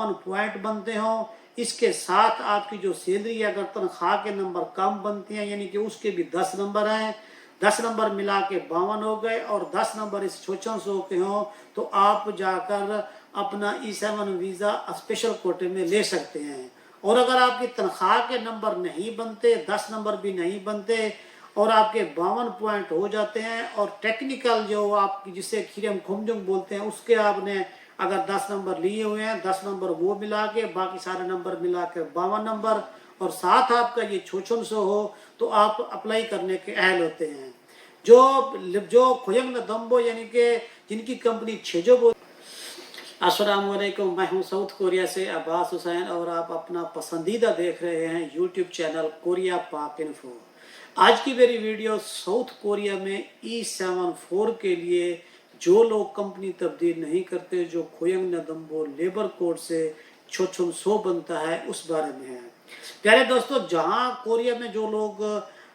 52 point बनते हों। इसके साथ आपकी जो सैलरी अगर तनख्वाह के नंबर कम बनती हैं यानी कि उसके भी 10 नंबर हैं, 10 नंबर मिला के 52 हो गए और 10 नंबर इस 5600 के हों तो आप जाकर अपना E7 वीज़ा स्पेशल कोटे में ले सकते हैं। और अगर आपकी तनख्वाह के नंबर नहीं बनते, 10 नंबर भी नहीं बनते और आपके 52 पॉइंट हो जाते हैं और टेक्निकल जो आप जिसे खिरम खुमजुम बोलते हैं उसके आपने अगर 10 नंबर लिए हुए हैं, 10 नंबर वो मिला के बाकी सारे नंबर मिला के 52 नंबर और साथ आपका ये 5600 हो तो आप अप्लाई करने के अहल होते हैं। जो खुयंग नदम्बो यानी कि जिनकी कंपनी छेजो। अस्सलाम वालेकुम, मैं हूं साउथ कोरिया से अब्बास हुसैन और आप अपना पसंदीदा देख रहे हैं यूट्यूब चैनल कोरिया पाक इन्फो। आज की मेरी वीडियो साउथ कोरिया में E74 के लिए जो लोग कंपनी तब्दील नहीं करते, जो खुयंग नदम्बो लेबर कोड से 600 बनता है, उस बारे में है। प्यारे दोस्तों, जहां कोरिया में जो लोग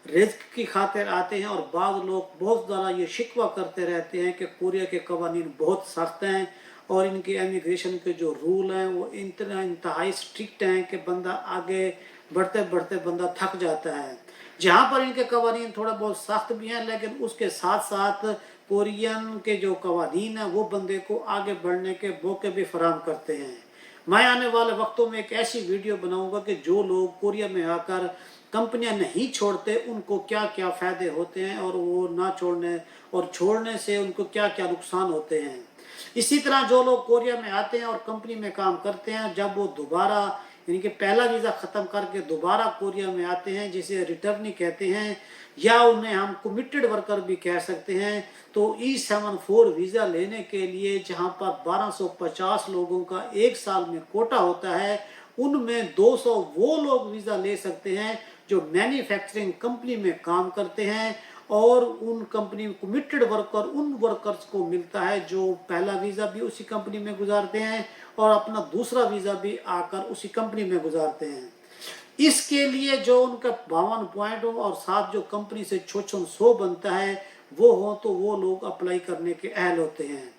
रिस्क की खातिर आते हैं और बाद लोग बहुत ज़्यादा ये शिकवा करते रहते हैं कि कोरिया के कवानीन बहुत सख्त हैं और इनके इमिग्रेशन के जो रूल हैं वो इंतहाई स्ट्रिक्ट हैं कि बंदा आगे बढ़ते बढ़ते बंदा थक जाता है। जहाँ पर इनके कवानीन थोड़ा बहुत सख्त भी हैं लेकिन उसके साथ साथ कोरियन के जो कवानीन हैं वो बंदे को आगे बढ़ने के मौके भी फराहम करते हैं। मैं आने वाले वक्तों में एक ऐसी वीडियो बनाऊंगा कि जो लोग कोरिया में आकर कंपनियां नहीं छोड़ते उनको क्या क्या फ़ायदे होते हैं और वो ना छोड़ने और छोड़ने से उनको क्या क्या नुकसान होते हैं। इसी तरह जो लोग कोरिया में आते हैं और कंपनी में काम करते हैं, जब वो दोबारा यानी कि पहला वीज़ा ख़त्म करके दोबारा कोरिया में आते हैं जिसे रिटर्नी कहते हैं या उन्हें हम कमिटेड वर्कर भी कह सकते हैं, तो E74 वीज़ा लेने के लिए जहां पर 1250 लोगों का एक साल में कोटा होता है, उनमें 200 वो लोग वीज़ा ले सकते हैं जो मैन्युफैक्चरिंग कंपनी में काम करते हैं और उन कंपनी कमिटेड वर्कर उन वर्कर्स को मिलता है जो पहला वीज़ा भी उसी कंपनी में गुजारते हैं और अपना दूसरा वीज़ा भी आकर उसी कंपनी में गुजारते हैं। इसके लिए जो उनका 52 पॉइंट हो और साथ जो कंपनी से 600 बनता है वो हो तो वो लोग अप्लाई करने के अहल होते हैं।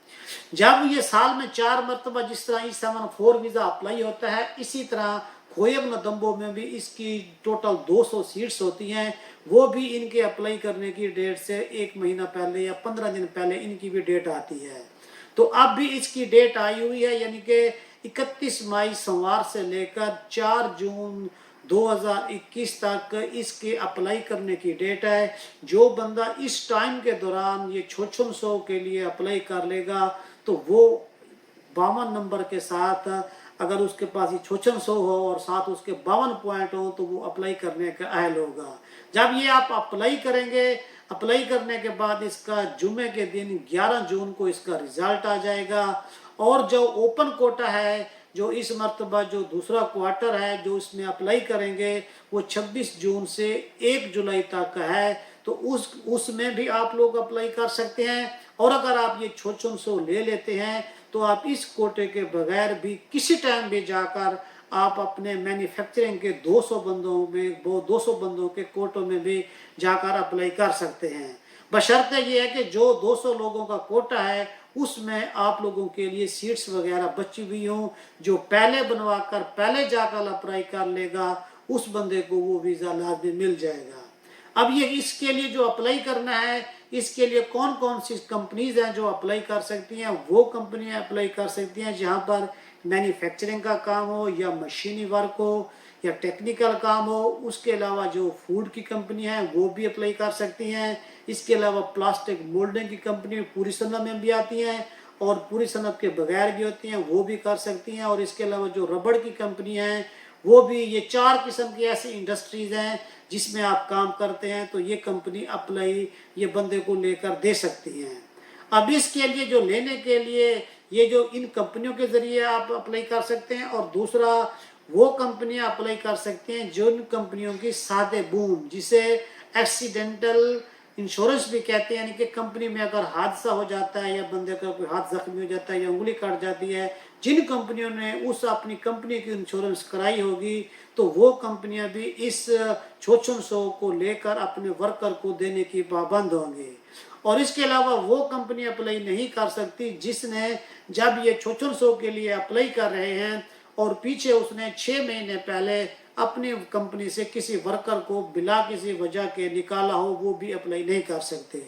जब ये साल में 4 मरतबा जिस तरह E74 वीज़ा अप्लाई होता है, इसी तरह खुयंग नदम्बो में भी इसकी टोटल 200 सीट्स होती हैं। वो भी इनके अप्लाई करने की डेट से 1 महीना पहले या 15 दिन पहले इनकी भी डेट आती है। तो अब भी इसकी डेट आई हुई है यानी कि 31 मई सोमवार से लेकर 4 जून 2021 तक इसके अप्लाई करने की डेट है। जो बंदा इस टाइम के दौरान ये 600 के लिए अप्लाई कर लेगा तो वो 52 नंबर के साथ अगर उसके पास ये 600 हो और साथ उसके 52 पॉइंट हो तो वो अप्लाई करने का अहल होगा। जब ये आप अप्लाई करेंगे, अप्लाई करने के बाद इसका जुमे के दिन 11 जून को इसका रिजल्ट आ जाएगा और जो ओपन कोटा है, जो इस मरतबा जो दूसरा क्वार्टर है जो इसमें अप्लाई करेंगे वो 26 जून से 1 जुलाई तक है, तो उसमें भी आप लोग अप्लाई कर सकते हैं। और अगर आप ये 600 ले लेते हैं तो आप इस कोटे के बगैर भी किसी टाइम भी जाकर आप अपने मैन्युफैक्चरिंग के 200 बंदों में वो 200 बंदों के कोटों में भी जाकर अप्लाई कर सकते हैं। बशर्ते ये है कि जो 200 लोगों का कोटा है उसमें आप लोगों के लिए सीट्स वगैरह बची हुई हों। जो पहले बनवा कर पहले जाकर अप्लाई कर लेगा उस बंदे को वो वीज़ा लाजमी मिल जाएगा। अब ये इसके लिए जो अप्लाई करना है, इसके लिए कौन कौन सी कंपनीज हैं जो अप्लाई कर सकती हैं, वो कंपनियां अप्लाई कर सकती हैं जहां पर मैन्युफैक्चरिंग का काम हो या मशीनी वर्क हो या टेक्निकल काम हो। उसके अलावा जो फूड की कंपनी है वो भी अप्लाई कर सकती हैं। इसके अलावा प्लास्टिक मोल्डिंग की कंपनी पूरी सनद में भी आती हैं और पूरी सनद के बगैर भी होती हैं, वो भी कर सकती हैं। और इसके अलावा जो रबड़ की कंपनी हैं वो भी, ये 4 किस्म की ऐसी इंडस्ट्रीज़ हैं जिसमें आप काम करते हैं, तो ये कंपनी अप्लाई ये बंदे को लेकर दे सकती हैं। अब इसके लिए जो लेने के लिए ये जो इन कंपनियों के ज़रिए आप अप्लाई कर सकते हैं और दूसरा वो कंपनियां अप्लाई कर सकती हैं जो इन कंपनियों की सादे बूम जिसे एक्सीडेंटल इंश्योरेंस भी कहते हैं, यानी कि कंपनी में अगर हादसा हो जाता है या बंदे का कोई हाथ जख्मी हो जाता है या उंगली कट जाती है, जिन कंपनियों ने उस अपनी कंपनी की इंश्योरेंस कराई होगी तो वो कंपनियां भी इस 600 को लेकर अपने वर्कर को देने की पाबंद होंगी। और इसके अलावा वो कंपनी अप्लाई नहीं कर सकती जिसने जब ये 600 के लिए अप्लाई कर रहे हैं اور پیچھے اس نے 6 مہینے پہلے اپنی کمپنی سے کسی ورکر کو بلا کسی وجہ کے نکالا ہو، وہ بھی اپلائی نہیں کر سکتے۔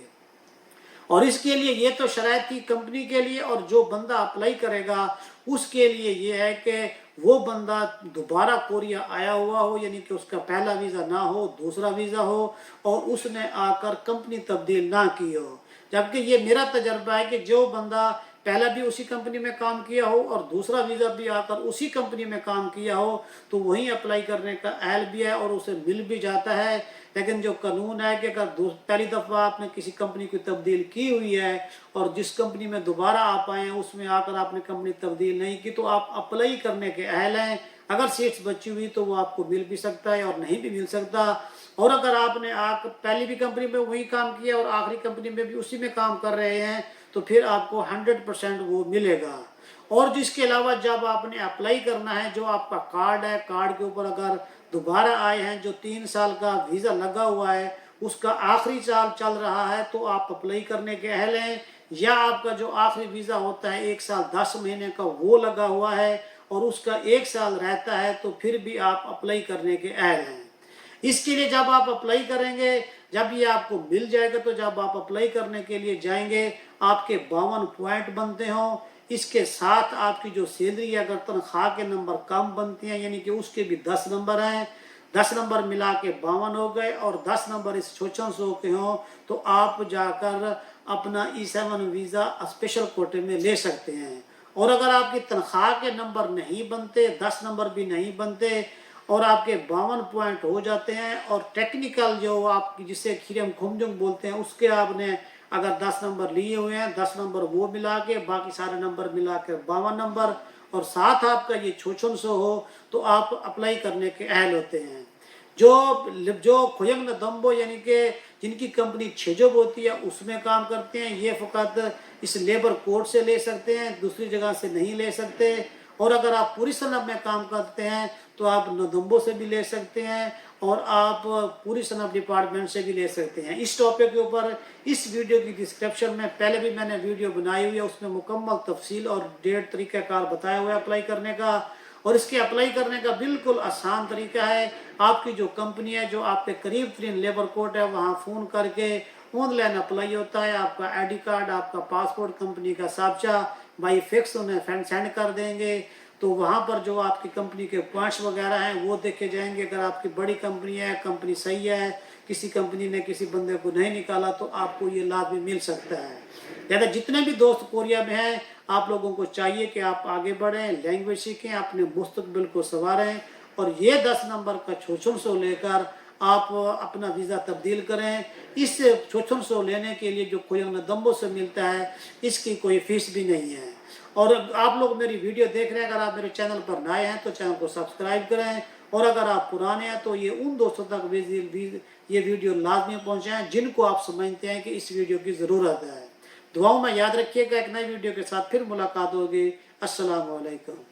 اور اس کے لیے یہ تو شرائط تھی کمپنی کے لیے، اور جو بندہ اپلائی کرے گا اس کے لیے یہ ہے کہ وہ بندہ دوبارہ کوریا آیا ہوا ہو، یعنی کہ اس کا پہلا ویزا نہ ہو، دوسرا ویزا ہو، اور اس نے آ کر کمپنی تبدیل نہ کی ہو۔ جبکہ یہ میرا تجربہ ہے کہ جو بندہ پہلا بھی اسی کمپنی میں کام کیا ہو اور دوسرا ویزا بھی آ کر اسی کمپنی میں کام کیا ہو تو وہیں اپلائی کرنے کا اہل بھی ہے اور اسے مل بھی جاتا ہے۔ لیکن جو قانون ہے کہ اگر پہلی دفعہ آپ نے کسی کمپنی کو تبدیل کی ہوئی ہے اور جس کمپنی میں دوبارہ آپ آئے ہیں اس میں آ کر آپ نے کمپنی تبدیل نہیں کی تو آپ اپلائی کرنے کے اہل ہیں۔ اگر سیٹس بچی ہوئی تو وہ آپ کو مل بھی سکتا ہے اور نہیں بھی مل سکتا۔ اور اگر آپ نے پہلی بھی کمپنی میں وہی کام کیا اور آخری کمپنی میں بھی اسی میں کام کر رہے ہیں تو پھر آپ کو 100% وہ ملے گا۔ اور جس کے علاوہ جب آپ نے اپلائی کرنا ہے، جو آپ کا کارڈ ہے، کارڈ کے اوپر اگر دوبارہ آئے ہیں، جو 3 سال کا ویزا لگا ہوا ہے اس کا آخری سال چل رہا ہے تو آپ اپلائی کرنے کے اہل ہیں، یا آپ کا جو آخری ویزا ہوتا ہے 1 سال 10 مہینے کا وہ لگا ہوا ہے اور اس کا 1 سال رہتا ہے تو پھر بھی آپ اپلائی کرنے کے اہل ہیں۔ اس کے لیے جب آپ اپلائی کریں گے، جب یہ آپ کو مل جائے گا تو جب آپ اپلائی کرنے کے لیے جائیں گے آپ کے 52 پوائنٹ بنتے ہوں۔ اس کے ساتھ آپ کی جو سیلری اگر تنخواہ کے نمبر کم بنتی ہیں، یعنی کہ اس کے بھی 10 نمبر ہیں، 10 نمبر ملا کے 52 ہو گئے اور 10 نمبر اس 600 کے ہوں تو آپ جا کر اپنا E7 ویزا اسپیشل کوٹے میں لے سکتے ہیں۔ اور اگر آپ کی تنخواہ کے نمبر نہیں بنتے، 10 نمبر بھی نہیں بنتے اور آپ کے 52 پوائنٹ ہو جاتے ہیں اور ٹیکنیکل جو آپ کی جسے کھیرم کھمجنگ بولتے ہیں اس کے آپ نے اگر 10 نمبر لیے ہوئے ہیں، 10 نمبر وہ ملا کے باقی سارے نمبر ملا کے 52 نمبر اور ساتھ آپ کا یہ 600 ہو تو آپ اپلائی کرنے کے اہل ہوتے ہیں۔ جو خوینگ دمبو یعنی کہ جن کی کمپنی چھجوب ہوتی ہے اس میں کام کرتے ہیں، یہ فقط اس لیبر کوڈ سے لے سکتے ہیں، دوسری جگہ سے نہیں لے سکتے۔ اور اگر آپ پوری صنعت میں کام کرتے ہیں تو آپ ندمبو سے بھی لے سکتے ہیں اور آپ پوری صنعت ڈپارٹمنٹ سے بھی لے سکتے ہیں۔ اس ٹاپک کے اوپر اس ویڈیو کی ڈسکرپشن میں پہلے بھی میں نے ویڈیو بنائی ہوئی ہے، اس میں مکمل تفصیل اور ڈیٹ طریقہ کار بتایا ہوا ہے اپلائی کرنے کا۔ اور اس کے اپلائی کرنے کا بالکل آسان طریقہ ہے، آپ کی جو کمپنی ہے جو آپ کے قریب ترین لیبر کوڈ ہے وہاں فون کر کے آن لائن اپلائی ہوتا ہے۔ آپ کا ID کارڈ، آپ کا پاسپورٹ، کمپنی کا سابچہ بائی فیکس انہیں سینڈ کر دیں گے تو وہاں پر جو آپ کی کمپنی کے پوائنٹس وغیرہ ہیں وہ دیکھے جائیں گے۔ اگر آپ کی بڑی کمپنی ہے، کمپنی صحیح ہے، کسی کمپنی نے کسی بندے کو نہیں نکالا تو آپ کو یہ لازمی مل سکتا ہے۔ لہذا جتنے بھی دوست کوریا میں ہیں آپ لوگوں کو چاہیے کہ آپ آگے بڑھیں، لینگویج سیکھیں، اپنے مستقبل کو سنواریں اور یہ 10 نمبر کا 600 لے کر آپ اپنا ویزا تبدیل کریں۔ اس 600 لینے کے لیے جو خوینگ ندمبو سے ملتا ہے اس کی کوئی فیس بھی نہیں ہے۔ اور آپ لوگ میری ویڈیو دیکھ رہے ہیں، اگر آپ میرے چینل پر نئے ہیں تو چینل کو سبسکرائب کریں، اور اگر آپ پرانے ہیں تو یہ ان دوستوں تک یہ ویڈیو لازمی پہنچائیں جن کو آپ سمجھتے ہیں کہ اس ویڈیو کی ضرورت ہے۔ دعاؤں میں یاد رکھیے گا، ایک نئی ویڈیو کے ساتھ پھر ملاقات ہوگی۔ السلام علیکم۔